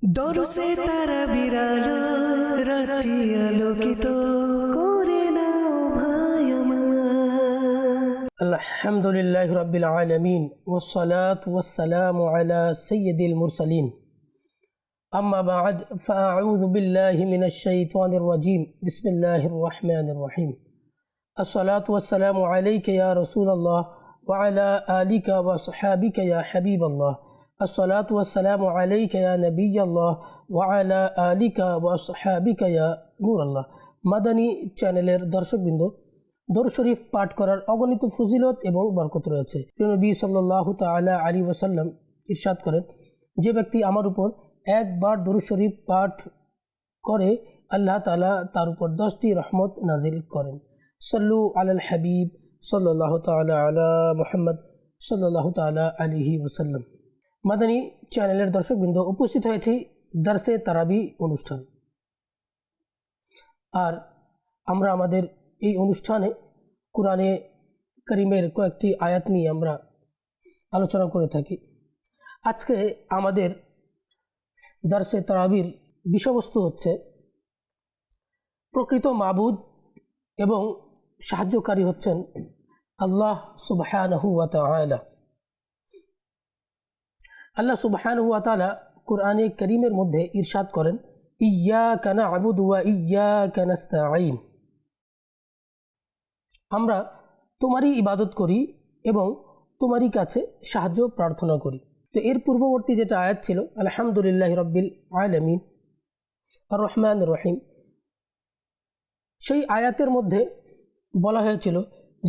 দরসে তারা বিরালো রাত্রি আলোকিত করে নাও ভাই আমার। আলহামদুলিল্লাহি রাব্বিল আলামিন ওয়াসসালাতু ওয়াসসালামু আলা সাইয়্যিদিল মুরসালিন আম্মা বা'দ ফাআউযু বিল্লাহি মিনাশ শাইতানির রাজীম বিসমিল্লাহির রহমানির রহিম আসসালাতু ওয়াসসালামু আলাইকা ইয়া রাসূলুল্লাহ ওয়া আলা আলিকা ওয়া আসহাবিকা ইয়া হাবিবাল্লাহ আসসালাতু ওয়াসসালামু আলাইকা ইয়া নবিয়াল্লাহ ওয়া আলা আলিকা ওয়া আসহাবিকা ইয়া নূরাল্লাহ। মাদানী চ্যানেলের দর্শকবৃন্দ, দরুদ শরীফ পাঠ করার অগণিত ফজিলত এবং বরকত রয়েছে। প্রিয় নবী সাল্লাল্লাহু তাআলা আলাইহি ওয়াসাল্লাম ইরশাদ করেন, যে ব্যক্তি আমার উপর একবার দরুদ শরীফ পাঠ করে আল্লাহ তাআলা তার উপর 10টি রহমত নাজিল করেন। সাল্লু আলাল হাবিব সাল্লাল্লাহু তাআলা আলা মুহাম্মদ সাল্লাল্লাহু তাআলা আলাইহি ওয়াসাল্লাম। মাদানী চ্যানেলের দর্শকবৃন্দ, উপস্থিত হয়েছি দারসে তারাবি অনুষ্ঠান। আর আমরা আমাদের এই অনুষ্ঠানে কোরআনে কারীমের কয়েকটি আয়াত নিয়ে আমরা আলোচনা করে থাকি। আজকে আমাদের দারসে তারাবির বিষয়বস্তু হচ্ছে প্রকৃত মাবুদ এবং সাহায্যকারী হচ্ছেন আল্লাহ সুবহানাহু ওয়া তাআলা। আল্লাহ সুবহানাহু ওয়া তাআলা কোরআনে কারীমের মধ্যে ইরশাদ করেন, ইয়্যাকা না'বুদু ওয়া ইয়্যাকা নাস্তাঈন। আমরা তোমারই ইবাদত করি এবং তোমারই কাছে সাহায্য প্রার্থনা করি। তো এর পূর্ববর্তী যেটা আয়াত ছিল, আলহামদুলিল্লাহি রাব্বিল আলামিন আর রহমানির রহিম, সেই আয়াতের মধ্যে বলা হয়েছিল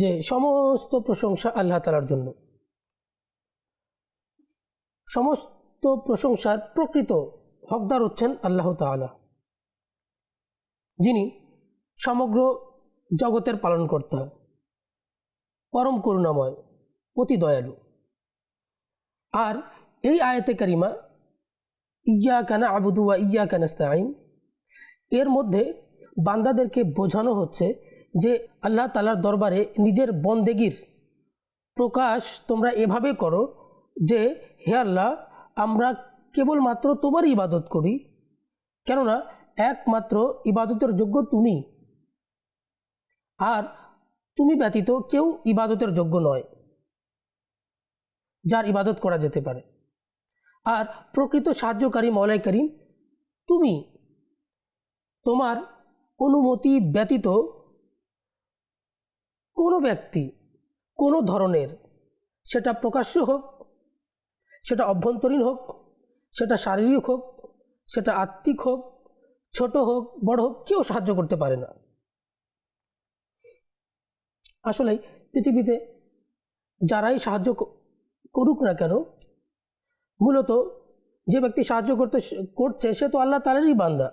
যে সমস্ত প্রশংসা আল্লাহ তাআলার জন্য। সমস্ত প্রশংসার প্রকৃত হকদার হচ্ছেন আল্লাহ তাআলা, যিনি সমগ্র জগতের পালনকর্তা, পরম করুণাময়, অতি দয়ালু। আর এই আয়াতে কারিমা ইয়্যাকা না'বুদু ওয়া ইয়্যাকা নাস্তাঈন, এর মধ্যে বান্দাদেরকে বোঝানো হচ্ছে যে আল্লাহ তাআলার দরবারে নিজের বন্দেগীর প্রকাশ তোমরা এভাবে করো যে, হে আল্লাহ, আমরা কেবলমাত্র তোমার ইবাদত করি, কেননা একমাত্র ইবাদতের যোগ্য তুমি, আর তুমি ব্যতীত কেউ ইবাদতের যোগ্য নয় যার ইবাদত করা যেতে পারে। আর প্রকৃত সাহায্যকারী মওলাই করিম তুমি, তোমার অনুমতি ব্যতীত কোনো ব্যক্তি কোনো ধরনের, সেটা প্রকাশ্য হোক, সেটা অভ্যন্তরীণ হোক, সেটা শারীরিক হোক, সেটা আত্মিক হোক, ছোট হোক বড় হোক, কেউ সাহায্য করতে পারে না। আসলে পৃথিবীতে যারাই সাহায্য করুক না কেন, মূলত যে ব্যক্তি সাহায্য করছে সে তো আল্লাহ তাআলারই বান্দা।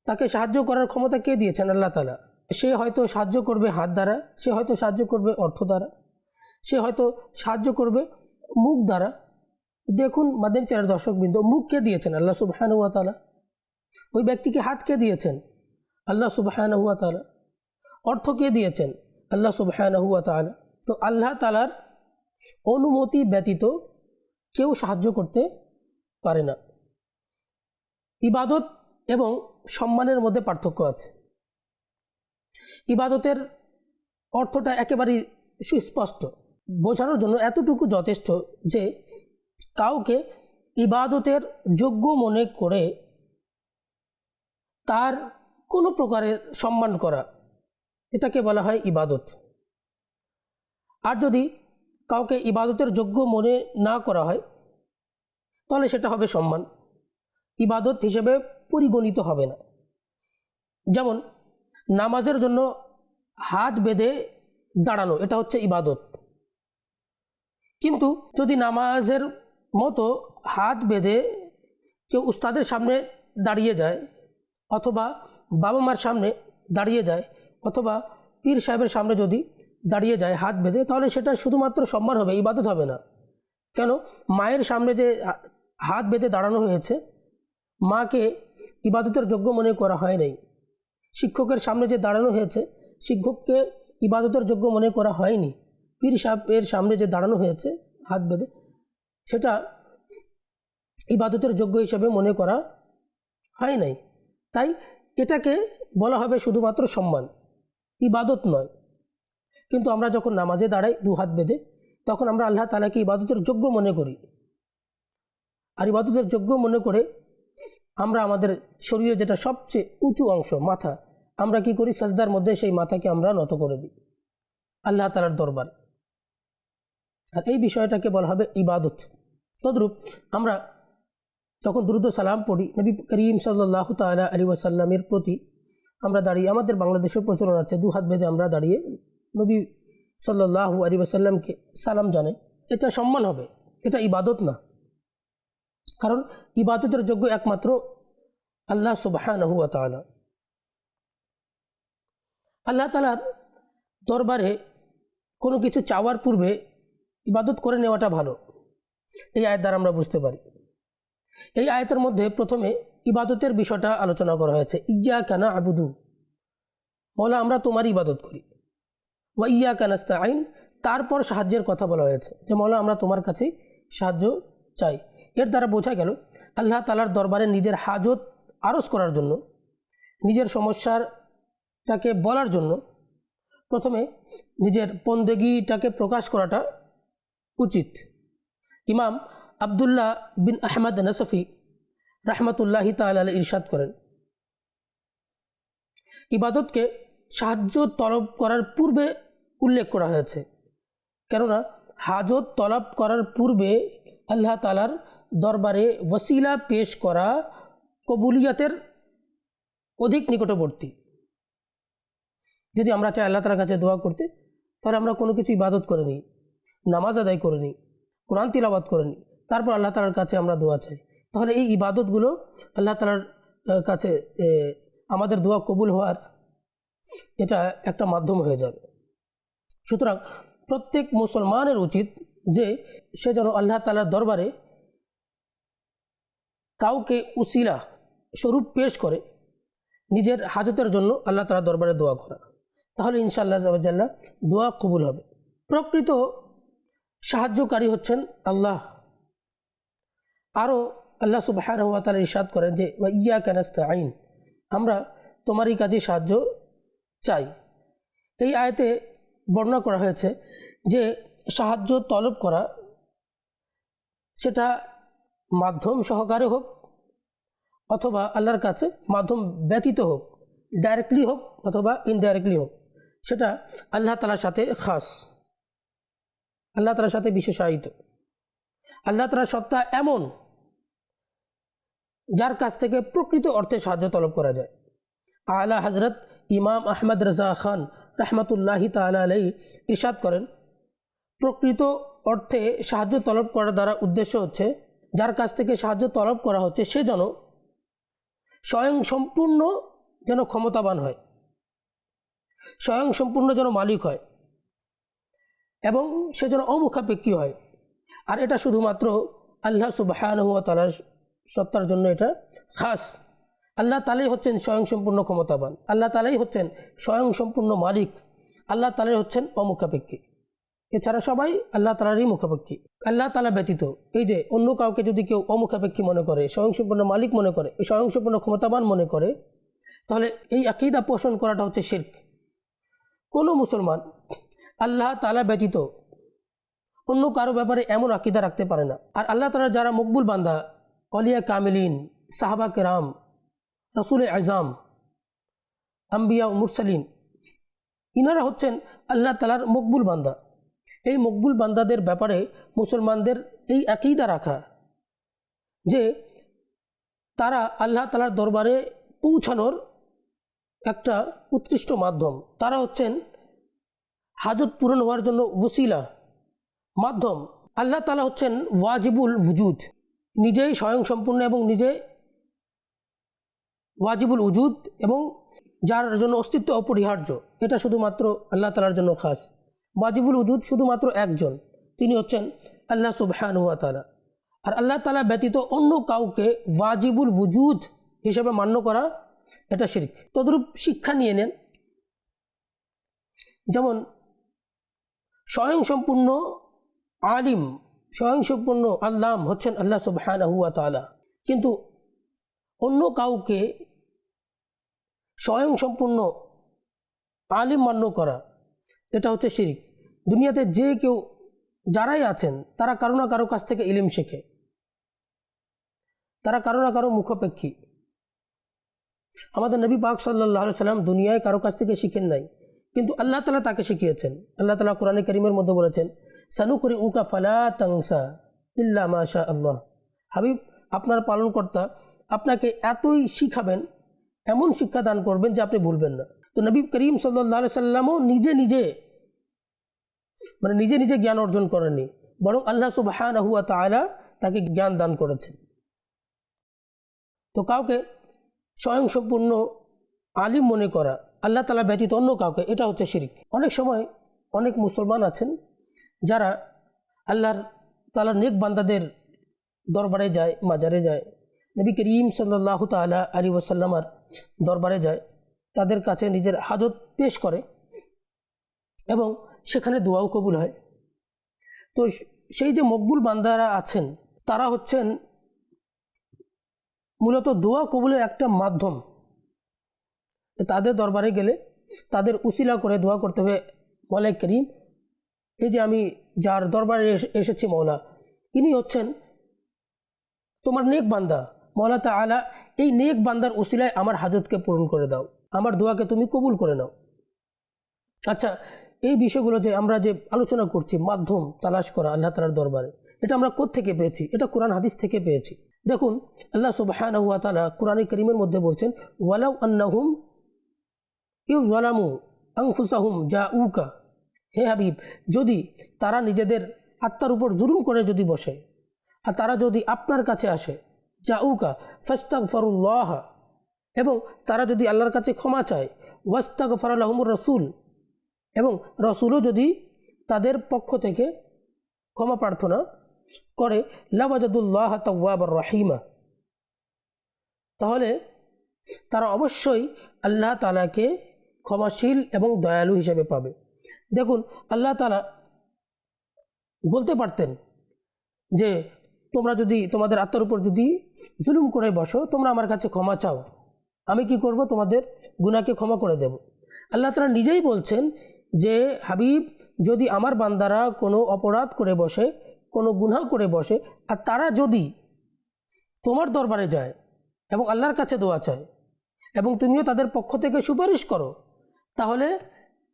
তাকে সাহায্য করার ক্ষমতা কে দিয়েছেন? আল্লাহ তাআলা। সে হয়তো সাহায্য করবে হাত দ্বারা, সে হয়তো সাহায্য করবে অর্থ দ্বারা, সে হয়তো সাহায্য করবে মুখ দ্বারা। দেখুন মাদানী চ্যানেলের দর্শকবৃন্দ, মুখ কে দিয়েছেন? আল্লাহ সুবহানাহু ওয়া তাআলা। ওই ব্যক্তিকে হাত কে দিয়েছেন? আল্লাহ সুবহানাহু ওয়া তাআলা। অর্থ কে দিয়েছেন? আল্লাহ সুবহানাহু ওয়া তাআলা। তো আল্লাহ তাআলার অনুমতি ব্যতীত কেউ সাহায্য করতে পারে না। ইবাদত এবং সম্মানের মধ্যে পার্থক্য আছে। ইবাদতের অর্থটা একেবারেই সুস্পষ্ট, বোঝানোর জন্য এতটুকু যথেষ্ট যে কাউকে ইবাদতের যোগ্য মনে করে তার কোনো প্রকারের সম্মান করা, এটাকে বলা হয় ইবাদত। আর যদি কাউকে ইবাদতের যোগ্য মনে না করা হয় তাহলে সেটা হবে সম্মান, ইবাদত হিসেবে পরিগণিত হবে না। যেমন নামাজের জন্য হাত বেঁধে দাঁড়ানো, এটা হচ্ছে ইবাদত। কিন্তু যদি নামাজের মতো হাত বেঁধে কেউ উস্তাদের সামনে দাঁড়িয়ে যায়, অথবা বাবা মার সামনে দাঁড়িয়ে যায়, অথবা পীর সাহেবের সামনে যদি দাঁড়িয়ে যায় হাত বেঁধে, তাহলে সেটা শুধুমাত্র সম্মান হবে, ইবাদত হবে না। কেন? মায়ের সামনে যে হাত বেঁধে দাঁড়ানো হয়েছে, মাকে ইবাদতের যোগ্য মনে করা হয় নাই। শিক্ষকের সামনে যে দাঁড়ানো হয়েছে, শিক্ষককে ইবাদতের যোগ্য মনে করা হয়নি। পীর সাহেবের সামনে যে দাঁড়ানো হয়েছে হাত বেঁধে, সেটা ইবাদতের যোগ্য হিসেবে মনে করা হয় নাই। তাই এটাকে বলা হবে শুধুমাত্র সম্মান, ইবাদত নয়। কিন্তু আমরা যখন নামাজে দাঁড়াই দু হাত বেঁধে, তখন আমরা আল্লাহ তাআলাকে ইবাদতের যোগ্য মনে করি। আর ইবাদতের যোগ্য মনে করে আমরা আমাদের শরীরে যেটা সবচেয়ে উঁচু অংশ মাথা, আমরা কি করি? সাজদার মধ্যে সেই মাথাকে আমরা নত করে দিই আল্লাহ তাআলার দরবার। আর এই বিষয়টাকে বলা হবে ইবাদত। তদ্রূপ আমরা যখন দুরূদ ও সালাম পড়ি নবী করিম সাল্লাল্লাহু তাআলা আলাইহি ওয়াসাল্লামের প্রতি, আমরা দাঁড়িয়ে, আমাদের বাংলাদেশের প্রচলন আছে দু হাত বেঁধে আমরা দাঁড়িয়ে নবী সাল্লাল্লাহু আলাইহি ওয়াসাল্লামকে সালাম জানাই। এটা সম্মান হবে, এটা ইবাদত না। কারণ ইবাদতের যোগ্য একমাত্র আল্লাহ সুবহানাহু ওয়া তাআলা। আল্লাহ তাআলার দরবারে কোনো কিছু চাওয়ার পূর্বে ইবাদত করে নেওয়াটা ভালো, এই আয়াত দ্বারা আমরা বুঝতে পারি। এই আয়াতের মধ্যে প্রথমে ইবাদতের বিষয়টা আলোচনা করা হয়েছে। ইয়্যাকা না'বুদু, মওলা আমরা তোমার ইবাদত করি। ওয়া ইয়্যাকা নাস্তাঈন, তারপর সাহায্যের কথা বলা হয়েছে যে মওলা আমরা তোমার কাছে সাহায্য চাই। এর দ্বারা বোঝা গেল আল্লাহ তাআলার দরবারে নিজের হাজত আরজ করার জন্য, নিজের সমস্যাটাকে বলার জন্য প্রথমে নিজের বন্দেগীটাকে প্রকাশ করাটা উচিত। ইমাম আব্দুল্লাহ বিন আহমদ নাসফি রাহমাতুল্লাহি তাআলা আলাইহি ইরশাদ করেন, ইবাদতকে সাহায্য তলব করার পূর্বে উল্লেখ করা হয়েছে, কেননা হাজত তলব করার পূর্বে আল্লাহ তাআলার দরবারে ওসিলা পেশ করা কবুলিয়াতের অধিক নিকটবর্তী। যদি আমরা চাই আল্লাহ তাআলার কাছে দোয়া করতে, তাহলে আমরা কোনো কিছু ইবাদত করে নিই, নামাজ আদায় করে নিই, কোরআন তিলাওয়াত করে নিই, তারপর আল্লাহ তাআলার কাছে আমরা দোয়া চাই, তাহলে এই ইবাদতগুলো আল্লাহ তাআলার কাছে আমাদের দোয়া কবুল হওয়ার এটা একটা মাধ্যম হয়ে যাবে। সুতরাং প্রত্যেক মুসলমানের উচিত যে সে যেন আল্লাহ তাআলার দরবারে কাউকে উসিলা স্বরূপ পেশ করে নিজের হাজতের জন্য আল্লাহ তাআলার দরবারে দোয়া করা, তাহলে ইনশাআল্লাহ জাল্লা দোয়া কবুল হবে। প্রকৃত সাহায্যকারী হচ্ছেন আল্লাহ। আরও আল্লাহ সুবহানাহু ওয়া তাআলা ইরশাদ করেন যে ওয়া ইয়্যাকা নাস্তাঈন, আমরা তোমারই কাছে সাহায্য চাই। এই আয়াতে বর্ণনা করা হয়েছে যে সাহায্য তলব করা সেটা মাধ্যম সহকারে হোক অথবা আল্লাহর কাছে মাধ্যম ব্যতীত হোক, ডাইরেক্টলি হোক অথবা ইনডাইরেক্টলি হোক, সেটা আল্লাহ তাআলার সাথে খাস, আল্লাহ তাআলার সাথে বিশেষায়িত। আল্লাহ তাআলার সত্তা এমন যার কাছ থেকে প্রকৃত অর্থে সাহায্য তলব করা যায়। আলা হযরত ইমাম আহমদ রাজা খান রাহমাতুল্লাহি তাআলা আলাইহি ইরশাদ করেন, প্রকৃত অর্থে সাহায্য তলব করার দ্বারা উদ্দেশ্য হচ্ছে যার কাছ থেকে সাহায্য তলব করা হচ্ছে সে যেন স্বয়ং সম্পূর্ণ যেন ক্ষমতাবান হয়, স্বয়ং সম্পূর্ণ যেন মালিক হয় এবং সে যেন অমুখাপেক্ষী হয়। আর এটা শুধুমাত্র আল্লাহ সুবহানাহু ওয়া তাআলার সত্তার জন্য এটা খাস। আল্লাহ তাআলাই হচ্ছেন স্বয়ং সম্পূর্ণ ক্ষমতাবান, আল্লাহ তাআলাই হচ্ছেন স্বয়ং সম্পূর্ণ মালিক, আল্লাহ তাআলাই হচ্ছেন অমুখাপেক্ষী। এছাড়া সবাই আল্লাহ তাআলারই মুখাপেক্ষী। আল্লাহ তাআলা ব্যতীত এই যে অন্য কাউকে যদি কেউ অমুখাপেক্ষী মনে করে, স্বয়ংসম্পূর্ণ মালিক মনে করে, স্বয়ংসম্পূর্ণ ক্ষমতাবান মনে করে, তাহলে এই আকীদা পোষণ করাটা হচ্ছে শিরক। কোনো মুসলমান আল্লাহ তাআলা ব্যতীত অন্য কারো ব্যাপারে এমন আকীদা রাখতে পারে না। আর আল্লাহ তাআলার যারা মকবুল বান্দা, আউলিয়া কামিলিন, সাহাবা কেরাম, রাসূল আযম, আম্বিয়া ও মুরসালিন, ইনারা হচ্ছেন আল্লাহ তাআলার মকবুল বান্দা। এই মকবুল বান্দাদের ব্যাপারে মুসলমানদের এই আকীদা রাখা যে তারা আল্লাহ তাআলার দরবারে পৌঁছানোর একটা উৎকৃষ্ট মাধ্যম, তারা হচ্ছেন হাজত পূরণ হওয়ার জন্য ওসিলা, মাধ্যম। আল্লাহ তাআলা হচ্ছেন ওয়াজিবুল উজুদ, নিজেই স্বয়ংসম্পূর্ণ এবং নিজে ওয়াজিবুল উজুদ এবং যার জন্য অস্তিত্ব অপরিহার্য, এটা শুধুমাত্র আল্লাহ তাআলার জন্য খাস। ওয়াজিবুল উজুদ শুধুমাত্র একজন, তিনি হচ্ছেন আল্লাহ সুবহানাহু ওয়া তাআলা। আর আল্লাহ তাআলা ব্যতীত অন্য কাউকে ওয়াজিবুল উজুদ হিসেবে মান্য করা এটা শিরক। তদ্রূপ শিক্ষা নিয়ে নেন, যেমন স্বয়ংসম্পূর্ণ আলিম স্বয়ংসম্পূর্ণ আল্লাহ হচ্ছেন আল্লাহ সুবহানাহু ওয়া তাআলা। কিন্তু অন্য কাউকে স্বয়ংসম্পূর্ণ আলিম মান্য করা এটা হচ্ছে শিরক। দুনিয়াতে যে কেউ যারাই আছেন তারা কারো না কারো কাছ থেকে ইলম শেখে, তারা কারো না কারো মুখাপেক্ষী। আমাদের নবী পাক সাল্লাল্লাহু আলাইহি সাল্লাম দুনিয়ায় কারো কাছ থেকে শিখেন নাই, কিন্তু আল্লাহ তাআলা তাকে শিখিয়েছেন। আল্লাহ তাআলা কোরআনে কারীমের মধ্যে বলেছেন, সানুকরিউকা ফালা তানসা ইল্লা মা শা আল্লাহ। হাবিব, আপনার পালনকর্তা আপনাকে এতই শিখাবেন, এমন শিক্ষা দান করবেন যে আপনি ভুলবেন না। তো নবী করিম সাল্লাল্লাহু আলাইহি সাল্লামও নিজে নিজে জ্ঞান অর্জন করেননি, বরং আল্লাহ সুবহানাহু ওয়া তাআলা তাকে জ্ঞান দান করেছেন। তো কাউকে স্বয়ংসম্পূর্ণ আলিম মনে করা আল্লাহ তাআলা ব্যতীত অন্য কাউকে, এটা হচ্ছে শিরক। অনেক সময় অনেক মুসলমান আছেন যারা আল্লাহর তাআলার নেক বান্দাদের দরবারে যায়, মাজারে যায়, নবী করিম সাল্লাল্লাহু তাআলা আলাইহি ওয়াসাল্লামের দরবারে যায়, তাদের কাছে নিজের হাজত পেশ করে এবং সেখানে দোয়াও কবুল হয়। তো সেই যে মকবুল বান্দারা আছেন তারা হচ্ছেন মূলত দোয়া কবুলের একটা মাধ্যম। তাদের দরবারে গেলে তাদের উসিলা করে দোয়া করতে হবে, মওলা করিম, এই যে আমি যার দরবারে এসেছি মওলা, ইনি হচ্ছেন তোমার নেক বান্দা, মওলা তাআলা এই নেক বান্দার উসিলায় আমার হাজতকে পূরণ করে দাও, আমার দোয়াকে তুমি কবুল করে নাও। আচ্ছা, এই বিষয়গুলো যে আমরা যে আলোচনা করছি, মাধ্যম তালাশ করা আল্লাহ তাআলার দরবারে, এটা আমরা কোত্থেকে পেয়েছি? এটা কোরআন হাদিস থেকে পেয়েছি। দেখুন, আল্লাহ সুবহানাহু ওয়া তাআলা কোরআনে কারীমের মধ্যে বলছেন, ওয়ালাউ আন্নাহুম ইয যালামু আনফুসাহুম জাউকা। হে হাবিব, যদি তারা নিজেদের আত্মার উপর জুলুম করে যদি বসে, আর তারা যদি আপনার কাছে আসে, জাউকা ফাস্তাগফিরুল্লাহ, এবং তারা যদি আল্লাহর কাছে ক্ষমা চায়, ওয়াস্তাগফারা লাহুমুর রাসূল, এবং রাসূলও যদি তাদের পক্ষ থেকে ক্ষমা প্রার্থনা করে, লাওয়াজাদুল্লাহ তাওয়াবার রহিমা, তাহলে তারা অবশ্যই আল্লাহ তাআলাকে ক্ষমাশীল এবং দয়ালু হিসেবে পাবে। দেখুন, আল্লাহ তাআলা বলতে পারতেন যে তোমরা যদি তোমাদের আত্মার উপর যদি জুলুম করে বসো, তোমরা আমার কাছে ক্ষমা চাও, আমি কি করব? তোমাদের গুনাহকে ক্ষমা করে দেব। আল্লাহ তাআলা নিজেই বলছেন যে হাবিব, যদি আমার বান্দারা কোনো অপরাধ করে বসে, কোনো গুনাহ করে বসে, আর তারা যদি তোমার দরবারে যায় এবং আল্লাহর কাছে দোয়া চায় এবং তুমিও তাদের পক্ষ থেকে সুপারিশ করো, তাহলে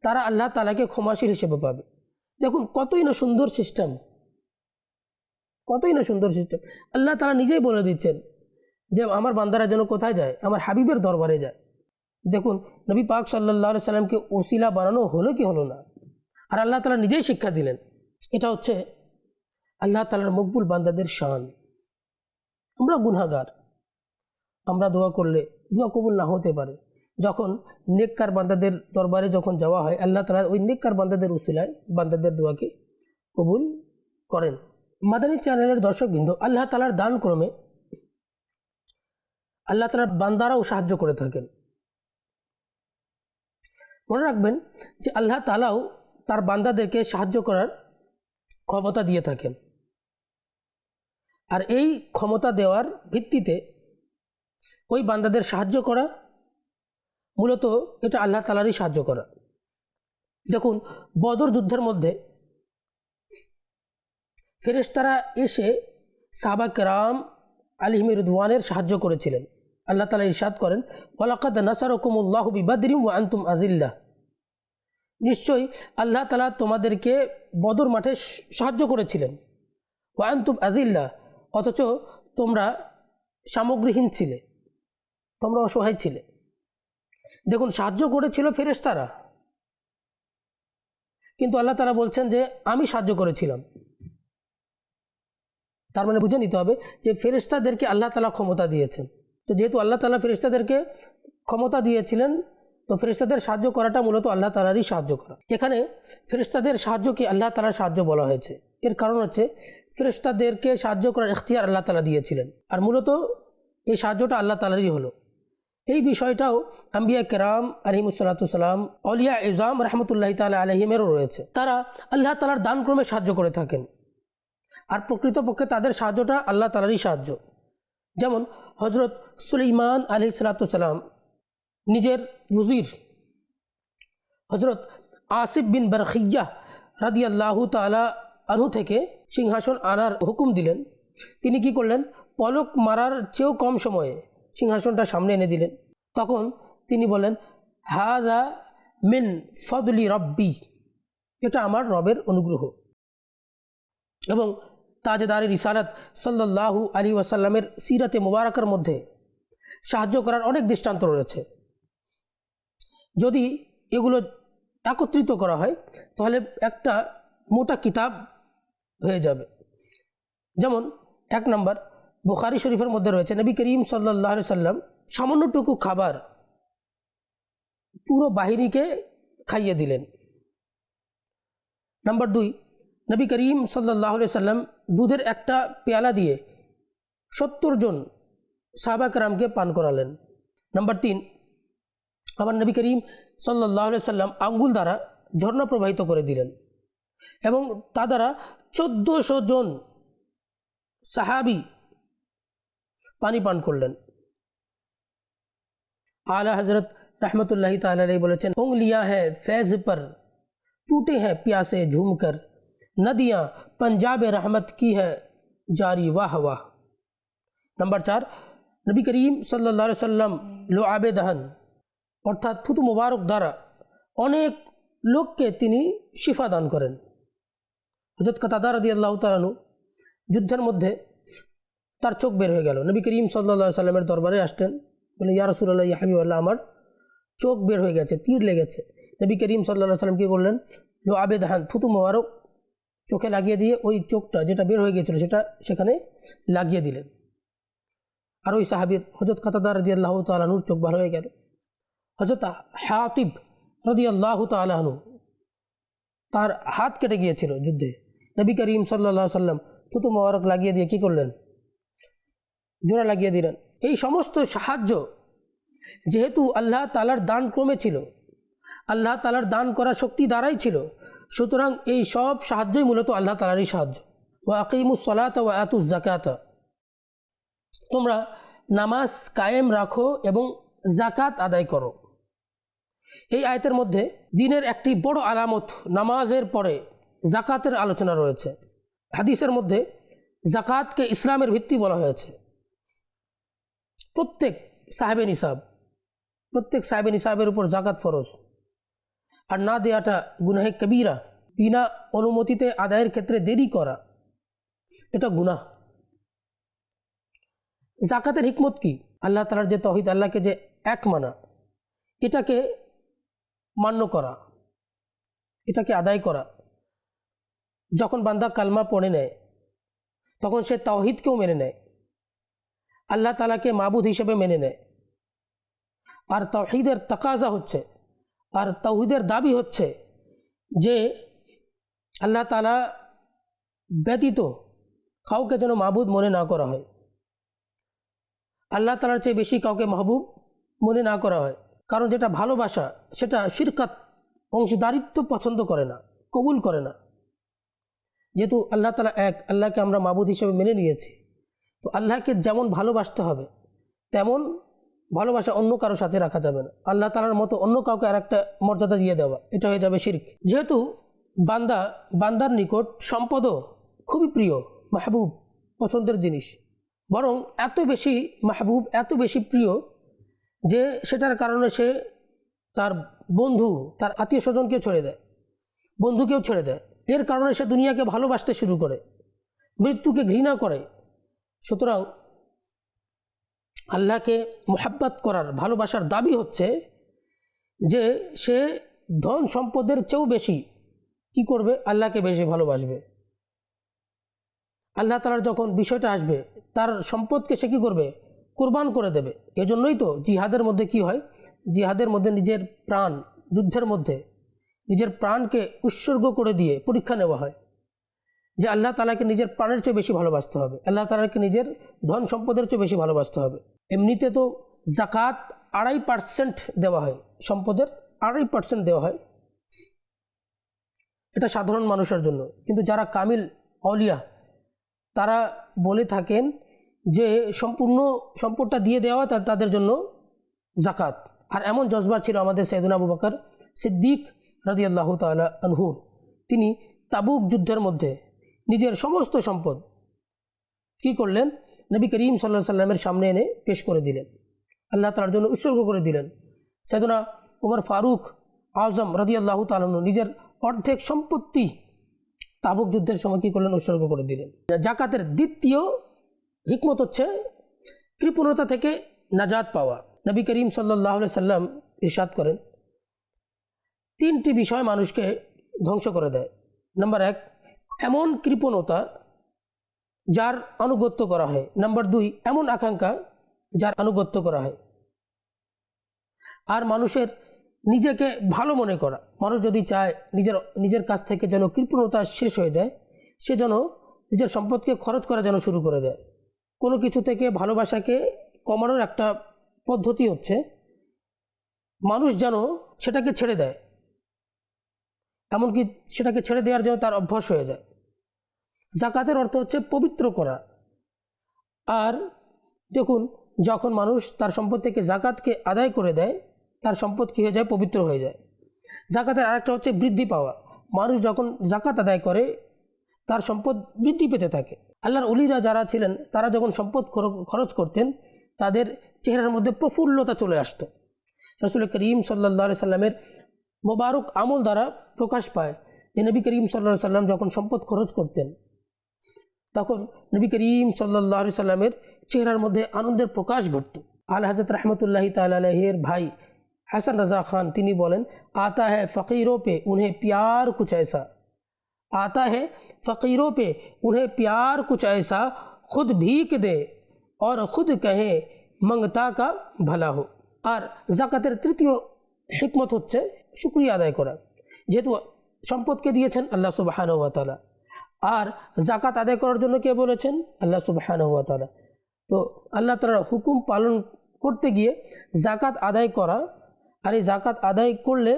তারা আল্লাহ তাআলাকে ক্ষমাশীল হিসেবে পাবে। দেখুন, কতই না সুন্দর সিস্টেম, কতই না সুন্দর সিস্টেম। আল্লাহ তাআলা নিজেই বলে দিচ্ছেন যে আমার বান্দারা যেন কোথায় যায়? আমার হাবিবের দরবারে যায়। দেখুন, নবী পাক সাল্লাল্লাহু আলাইহি সাল্লামকে ওসিলা বানানো হলো কি হলো না? আর আল্লাহ তাআলা নিজেই শিক্ষা দিলেন। এটা হচ্ছে আল্লাহ তাআলার মকবুল বান্দাদের শান। আমরা গুনাহগার, আমরা দোয়া করলে দোয়া কবুল না হতে পারে। যখন নেককার বান্দাদের দরবারে যখন যাওয়া হয়, আল্লাহ তাআলা ওই নেককার বান্দাদের উসিলায় বান্দাদের দোয়াকে কবুল করেন। মাদানী চ্যানেলের দর্শকবৃন্দ, আল্লাহ তাআলার দান ক্রমে আল্লাহ তাআলার বান্দারাও সাহায্য করে থাকেন। মনে রাখবেন যে আল্লাহ তাআলাও তার বান্দাদেরকে সাহায্য করার ক্ষমতা দিয়ে থাকেন, আর এই ক্ষমতা দেওয়ার ভিত্তিতে ওই বান্দাদের সাহায্য করা, মূলত এটা আল্লাহ তাআলারই সাহায্য করা। দেখুন, বদর যুদ্ধের মধ্যে ফেরেশতারা এসে সাহাবা কেরাম আলাইহিম রিদওয়ানের সাহায্য করেছিলেন। আল্লাহ তাআলা ইরশাদ করেন, ওয়ালাকাদ নাসারাকুমুল্লাহু বিবাদরিন ওয়া আনতুম আযিল্লাহ। নিশ্চয়ই আল্লাহ তাআলা তোমাদেরকে বদর মাঠে সাহায্য করেছিলেন, ওয়া আনতুম আযিল্লাহ, অথচ তোমরা সামগ্রীহীন ছিলে, তোমরা অসহায় ছিলে। দেখুন, সাহায্য করেছিল ফেরেশতারা, কিন্তু আল্লাহ তাআলা বলছেন যে আমি সাহায্য করেছিলাম। তার মানে বুঝে নিতে হবে যে ফেরেশতাদেরকে আল্লাহ তাআলা ক্ষমতা দিয়েছেন। তো যেহেতু আল্লাহ তাআলা ফেরেশতাদেরকে ক্ষমতা দিয়েছিলেন, তো ফেরেশতাদের সাহায্য করাটা মূলত আল্লাহ তাআলারই সাহায্য করা। এখানে ফেরেশতাদের সাহায্যকে আল্লাহ তাআলার সাহায্য বলা হয়েছে। এর কারণ হচ্ছে ফেরেশতাদেরকে সাহায্য করার ইখতিয়ার আল্লাহ তাআলা দিয়েছিলেন, আর মূলত এই সাহায্যটা আল্লাহ তাআলারই হলো। এই বিষয়টাও আম্বিয়া কেরাম আলাইহিমুসসালাম, আউলিয়া ইজাম রহমতুল্লাহি তাআলা আলাইহিমেরও রয়েছে। তারা আল্লাহ তাআলার দানক্রমে সাহায্য করে থাকেন। আর প্রকৃতপক্ষে তাদের সাহায্যটা আল্লাহ তাআলারই সাহায্য। যেমন হজরত সুলাইমান আলাইহিসসালাম নিজের উজির হজরত আসিফ বিন বারখিয়া রাদিয়াল্লাহু তাআলা আনহু থেকে সিংহাসন আনার হুকুম দিলেন। তিনি কি করলেন, পলক মারার চেয়েও কম সময়ে সিংহাসনটা সামনে এনে দিলেন। তখন তিনি বলেন, হাযা মিন ফদলি রব্বি, এটা আমার রবের অনুগ্রহ। এবং তাজদারে রিসালাত সাল্লাল্লাহু আলাইহি ওয়াসাল্লামের সিরাতে মুবারাকার মধ্যে সাহায্য করার অনেক দৃষ্টান্ত রয়েছে। যদি এগুলো একত্রিত করা হয় তাহলে একটা মোটা কিতাব হয়ে যাবে। যেমন 1 নম্বর, বুখারী শরীফের মধ্যে রয়েছে নবী করিম সাল্লাল্লাহু আলাইহি সাল্লাম সামান্যটুকু খাবার পুরো বাহিনীকে খাইয়ে দিলেন। নাম্বার 2, নবী করিম সাল্লাল্লাহু আলাইহি সাল্লাম দুধের একটা পেয়ালা দিয়ে 70 জন সাহাবা কেরামকে পান করালেন। নাম্বার 3, আমার নবী করিম সাল্লাল্লাহু আলাইহি সাল্লাম আঙ্গুল দ্বারা ঝর্ণা প্রবাহিত করে দিলেন এবং তা দ্বারা 1400 জন সাহাবি পানি পান করলেন। आला हजरत रहमतुल्लाहि ताला अलैहि बोलेছেন, उंगलियां हैं फैज़ पर टूटे हैं प्यासे झूम कर, नदियाँ पंजाब रहमत की है जारी वाह वाह। नंबर 4, नबी करीम सल्लल्लाहु अलैहि वसल्लम लुआबे दहन অর্থাৎ থুতু মুবারক দ্বারা অনেক লোককে তিনি শিফা দান করেন। হযরত কাতাদা রাদিয়াল্লাহু তাআলা আনহু যুদ্ধের মধ্যে তার চোখ বের হয়ে গেল। নবী করিম সাল্লাল্লাহু আলাইহি সাল্লামের দরবারে আসতেন, বলে, ইয়া রাসূলুল্লাহ, ইয়া হাবিবাল্লাহ, আমার চোখ বের হয়ে গেছে, তীর লেগেছে। নবী করিম সাল্লাল্লাহু আলাইহি সাল্লাম কী করলেন, লুআবে দাহান থুতু মুবারক চোখে লাগিয়ে দিয়ে ওই চোখটা যেটা বের হয়ে গিয়েছিল সেটা সেখানে লাগিয়ে দিলেন। আর ওই সাহাবীর হযরত কাতাদা রাদিয়াল্লাহু তাআলা আনহুর চোখ ভালো হয়ে গেল। হযরত হাতিব রাদিয়াল্লাহু তাআলা আনহু, তার হাত কেটে গিয়েছিল যুদ্ধে। নবী করিম সাল্লাল্লাহু আলাইহি সাল্লাম থুতু মুবারক লাগিয়ে দিয়ে কী করলেন, জোড়া লাগিয়ে দিলেন। এই সমস্ত সাহায্য যেহেতু আল্লাহ তাআলার দান ক্রমে ছিল, আল্লাহ তাআলার দান করা শক্তি দ্বারাই ছিল, সুতরাং এই সব সাহায্যই মূলত আল্লাহ তাআলারই সাহায্য। ওয়া আকিমুস সালাতা ওয়া আতুজ যাকাতা, তোমরা নামাজ কায়েম রাখো এবং যাকাত আদায় করো। এই আয়াতের মধ্যে দিনের একটি বড় আলামত নামাজের পরে যাকাতের আলোচনা রয়েছে। হাদিসের মধ্যে যাকাতকে ইসলামের ভিত্তি বলা হয়েছে। প্রত্যেক সাহেবে নিসাবের উপর যাকাত ফরজ, আর না দেওয়াটা গুনাহে কবিরা। বিনা অনুমতিতে আদায়ের ক্ষেত্রে দেরি করা এটা গুনাহ। যাকাতের হিকমত কি? আল্লাহ তাআলার যে তাওহীদ, আল্লাহকে যে এক মানা, এটাকে মান্য করা, এটাকে আদায় করা। যখন বান্দা কালমা পড়ে নেয় তখন সে তাওহীদকেও মেনে নেয়, আল্লাহ তাআলাকে মাবুদ হিসেবে মেনে নেয়। আর তাওহীদের তাকাজা হচ্ছে, আর তাওহীদের দাবি হচ্ছে যে আল্লাহ তাআলা ব্যতীত কাউকে যেন মাবুদ মনে না করা হয়, আল্লাহ তাআলার চেয়ে বেশি কাউকে মাহবুব মনে না করা হয়। কারণ যেটা ভালোবাসা সেটা শিরকাত, অংশীদারিত্ব পছন্দ করে না, কবুল করে না। যেহেতু আল্লাহ তাআলা এক, আল্লাহকে আমরা মাবুদ হিসেবে মেনে নিয়েছি, তো আল্লাহকে যেমন ভালোবাসতে হবে তেমন ভালোবাসা অন্য কারোর সাথে রাখা যাবে না। আল্লাহ তাআলার মতো অন্য কাউকে আর একটা মর্যাদা দিয়ে দেওয়া, এটা হয়ে যাবে শিরক। যেহেতু বান্দার নিকট সম্পদও খুবই প্রিয়, মাহবুব, পছন্দের জিনিস, বরং এত বেশি মাহবুব, এত বেশি প্রিয় যে সেটার কারণে সে তার বন্ধু, তার আত্মীয় স্বজনকে ছেড়ে দেয়, বন্ধুকেও ছেড়ে দেয়। এর কারণে সে দুনিয়াকে ভালোবাসতে শুরু করে, মৃত্যুকে ঘৃণা করে। সুতরাং আল্লাহকে মোহাব্বত করার, ভালোবাসার দাবি হচ্ছে যে সে ধন সম্পদের চেয়েও বেশি কি করবে, আল্লাহকে বেশি ভালোবাসবে। আল্লাহ তাআলার যখন বিষয়টা আসবে, তার সম্পদকে সে কী করবে, কোরবান করে দেবে। এজন্যই তো জিহাদের মধ্যে কি হয়, জিহাদের মধ্যে নিজের প্রাণ, যুদ্ধের মধ্যে নিজের প্রাণকে উৎসর্গ করে দিয়ে পরীক্ষা নেওয়া হয় যে আল্লাহ তাআলাকে নিজের প্রাণের চেয়ে বেশি ভালোবাসতে হবে, আল্লাহ তাআলাকে নিজের ধন সম্পদের চেয়ে বেশি ভালোবাসতে হবে। এমনিতে তো যাকাত 2.5% দেওয়া হয়, সম্পদের 2.5% দেওয়া হয়, এটা সাধারণ মানুষের জন্য। কিন্তু যারা কামিল আউলিয়া, তারা বলে থাকেন যে সম্পূর্ণ সম্পদটা দিয়ে দেওয়া তাদের জন্য জাকাত। আর এমন জজবা ছিল আমাদের সাইয়েদনা আবু বকর সিদ্দিক রাদিয়াল্লাহু তাআলা আনহুর। তিনি তাবুক যুদ্ধের মধ্যে নিজের সমস্ত সম্পদ কী করলেন, নবী করিম সাল্লাল্লাহু আলাইহি সাল্লামের সামনে এনে পেশ করে দিলেন, আল্লাহ তাআলার জন্য উৎসর্গ করে দিলেন। সাইয়েদনা ওমর ফারুক আজম রাদিয়াল্লাহু তাআলা আনহু নিজের অর্ধেক সম্পত্তি তাবুক যুদ্ধের সময় কী করলেন, উৎসর্গ করে দিলেন। জাকাতের দ্বিতীয় হিকমত হচ্ছে কৃপণতা থেকে নাজাত পাওয়া। নবী করিম সাল্লাল্লাহু আলাইহি সাল্লাম ইরশাদ করেন, তিনটি বিষয় মানুষকে ধ্বংস করে দেয়। নাম্বার 1, এমন কৃপণতা যার আনুগত্য করা হয়। নাম্বার 2, এমন আকাঙ্ক্ষা যার আনুগত্য করা হয়। আর মানুষের নিজেকে ভালো মনে করা। মানুষ যদি চায় নিজের কাছ থেকে যেন কৃপণতা শেষ হয়ে যায়, সে যেন নিজের সম্পদকে খরচ করা যেন শুরু করে দেয়। কোনো কিছু থেকে ভালোবাসাকে কমানোর একটা পদ্ধতি হচ্ছে মানুষ যেন সেটাকে ছেড়ে দেয়, এমনকি সেটাকে ছেড়ে দেওয়ার জন্য তার অভ্যাস হয়ে যায়। জাকাতের অর্থ হচ্ছে পবিত্র করা। আর দেখুন, যখন মানুষ তার সম্পদ থেকে জাকাতকে আদায় করে দেয়, তার সম্পদ কী হয়ে যায়, পবিত্র হয়ে যায়। জাকাতের আরেকটা হচ্ছে বৃদ্ধি পাওয়া। মানুষ যখন জাকাত আদায় করে তার সম্পদ বৃদ্ধি পেতে থাকে। আল্লাহর ওলিরা যারা ছিলেন তারা যখন সম্পদ খরচ করতেন তাদের চেহারার মধ্যে প্রফুল্লতা চলে আসতো। রাসূল করিম সাল্লাল্লাহু আলাইহি সাল্লামের মোবারক আমল দ্বারা প্রকাশ পায় যে নবী করিম সাল্লাল্লাহু আলাইহি সাল্লাম যখন সম্পদ খরচ করতেন তখন নবী করিম সাল্লাল্লাহু আলাইহি সাল্লামের চেহারার মধ্যে আনন্দের প্রকাশ ঘটত। আলা হযরত रहमतुल्लाहि ताला अलैहिর ভাই হাসান রাজা খান তিনি বলেন, आता है फ़कीरों पे उन्हें प्यार कुछ ऐसा, आता है फ़कीरों पे उन्हें प्यार कुछ ऐसा, खुद भीख दे और खुद कहे मंगता का भला हो। আর জাকাতের তৃতীয় হিকমত হচ্ছে শুকরিয়া আদায় করা। যেহেতু সম্পদকে দিয়েছেন আল্লাহ সুবহানাহু ওয়া তাআলা, আর জাকাত আদায় করার জন্য কে বলেছেন, আল্লাহ সুবহানাহু ওয়া তাআলা। তো আল্লাহ তাআলার হুকুম পালন করতে গিয়ে জাকাত আদায় করা, আর এই জাকাত আদায় করলে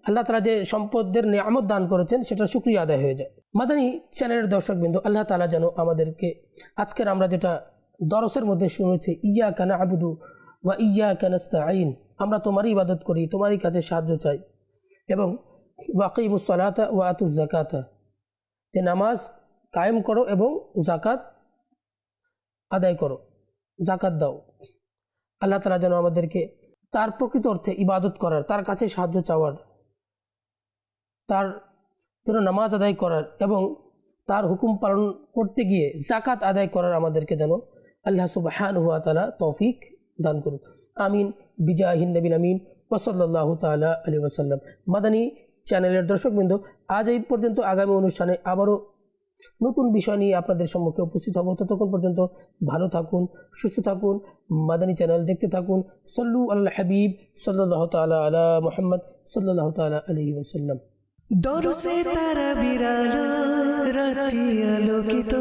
আল্লাহ তাআলা যে সম্পদের নিয়ামত দান করেছেন সেটা শুকরিয়া আদায় হয়ে যায়। মাদানী চ্যানেলের দর্শকবৃন্দ, আল্লাহ তাআলা যেন আমাদেরকে আজকের আমরা যেটা দরসের মধ্যে শুনেছি, ইয়্যাকা না'বুদু ওয়া ইয়্যাকা নাস্তাঈন, আমরা তোমারই ইবাদত করি, তোমারই কাছে সাহায্য চাই, এবং ওয়াকিমুস সালাতা ওয়া আতুজ যাকাতা, যে নামাজ কায়েম করো এবং জাকাত আদায় করো, জাকাত দাও। আল্লাহ তাআলা যেন আমাদেরকে তার প্রকৃত অর্থে ইবাদত করার, তার কাছে সাহায্য চাওয়ার, তার জন্য নামাজ আদায় করার এবং তার হুকুম পালন করতে গিয়ে জাকাত আদায় করার আমাদেরকে যেন আল্লাহ সুবহানাহু ওয়া তাআলা তৌফিক দান করুক। আমিন বিজাহিন নবীন আমিন ওয়া সাল্লাল্লাহু তাআলা আলাইহি ওয়াসাল্লাম। মাদানী চ্যানেলের দর্শকবৃন্দ, আজ এই পর্যন্ত। আগামী অনুষ্ঠানে আবারও নতুন বিষয় নিয়ে আপনাদের সম্মুখে উপস্থিত হব। ততক্ষণ পর্যন্ত ভালো থাকুন, সুস্থ থাকুন, মাদানী চ্যানেল দেখতে থাকুন। সল্লু আল হাবিব সাল্লাল্লাহু তাআলা আলা মুহাম্মদ সাল্লাল্লাহু তাআলা আলাইহি ওয়াসাল্লাম। দরসে তারা বিরালো রাতি আলোকিত